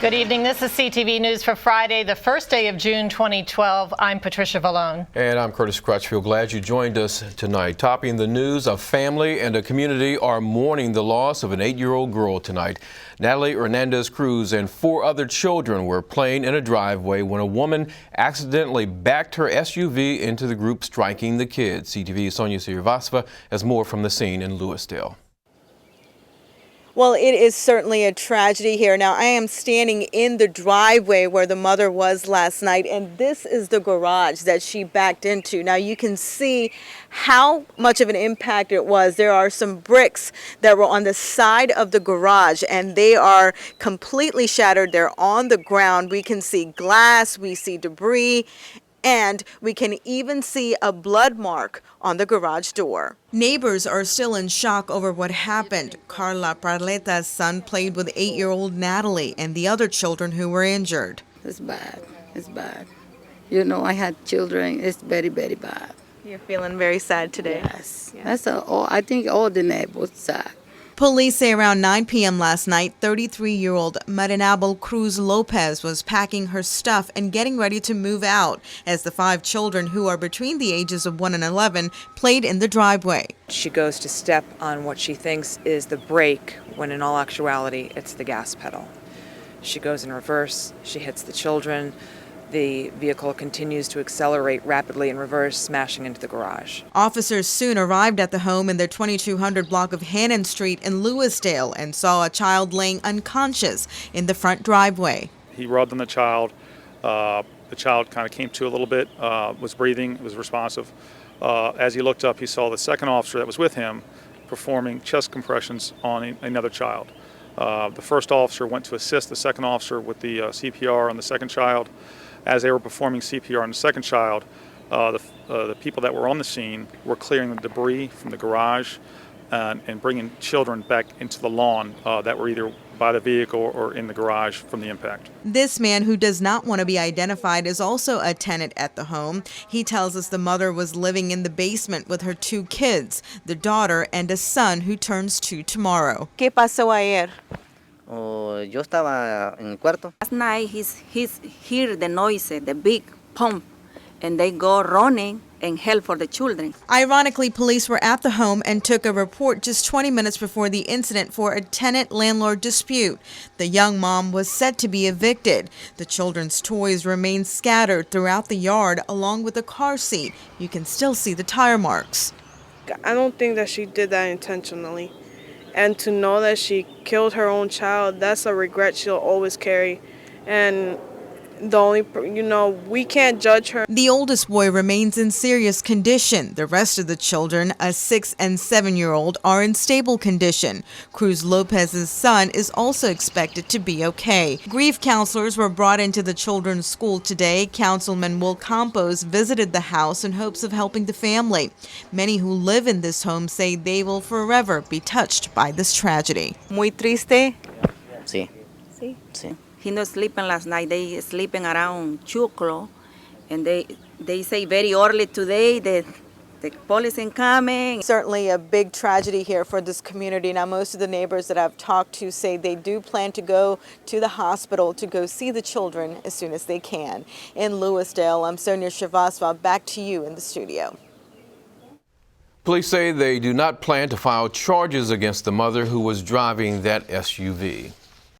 Good evening. This is CTV News for Friday, the first day of June 2012. I'm Patricia Vallone. And I'm Curtis Crutchfield. Glad you joined us tonight. Topping the news, a family and a community are mourning the loss of an 8-year-old girl tonight. Natalie Hernandez Cruz and 4 other children were playing in a driveway when a woman accidentally backed her SUV into the group, striking the kids. CTV's Sonia Srivastava has more from the scene in Lewisdale. Well, it is certainly a tragedy here. Now, I am standing in the driveway where the mother was last night, and this is the garage that she backed into. Now, you can see how much of an impact it was. There are some bricks that were on the side of the garage, and they are completely shattered. They're on the ground. We can see glass, we see debris, and we can even see a blood mark on the garage door. Neighbors are still in shock over what happened. Carla, Parleta's son, played with 8-year-old Natalie and the other children who were injured. It's bad. It's bad. You know, I had children. It's very, very bad. You're feeling very sad today. Yes. Yeah. I think all the neighbors sad. Police say around 9 p.m. last night, 33-year-old Marinabel Cruz Lopez was packing her stuff and getting ready to move out as the 5 children, who are between the ages of 1 and 11, played in the driveway. She goes to step on what she thinks is the brake, when in all actuality it's the gas pedal. She goes in reverse, she hits the children. The vehicle continues to accelerate rapidly in reverse, smashing into the garage. Officers soon arrived at the home in their 2200 block of Hannon Street in Lewisdale and saw a child laying unconscious in the front driveway. He rubbed on the child. The child kind of came to a little bit, was breathing, was responsive. As he looked up, he saw the second officer that was with him performing chest compressions on another child. The first officer went to assist the second officer with the CPR on the second child. As they were performing CPR on the second child, the people that were on the scene were clearing the debris from the garage and bringing children back into the lawn that were either by the vehicle or in the garage from the impact. This man, who does not want to be identified, is also a tenant at the home. He tells us the mother was living in the basement with her 2 kids, the daughter and a son who turns 2 tomorrow. ¿Qué pasó ayer? Yo estaba en el cuarto. Last night he's hear the noise, the big pump, and they go running and help for the children. Ironically, police were at the home and took a report just 20 minutes before the incident for a tenant-landlord dispute. The young mom was said to be evicted. The children's toys remain scattered throughout the yard along with the car seat. You can still see the tire marks. I don't think that she did that intentionally. And to know that she killed her own child, that's a regret she'll always carry. And the only, we can't judge her. The oldest boy remains in serious condition. The rest of the children, a 6- and 7-year-old, are in stable condition. Cruz Lopez's son is also expected to be okay. Grief counselors were brought into the children's school today. Councilman Will Campos visited the house in hopes of helping the family. Many who live in this home say they will forever be touched by this tragedy. Muy triste. Sí. Sí. Sí. He not sleeping last night. They sleeping around 2 o'clock, and they say very early today that the police is coming. Certainly a big tragedy here for this community. Now, most of the neighbors that I've talked to say they do plan to go to the hospital to go see the children as soon as they can. In Lewisdale, I'm Sonia Srivastava. Back to you in the studio. Police say they do not plan to file charges against the mother who was driving that SUV.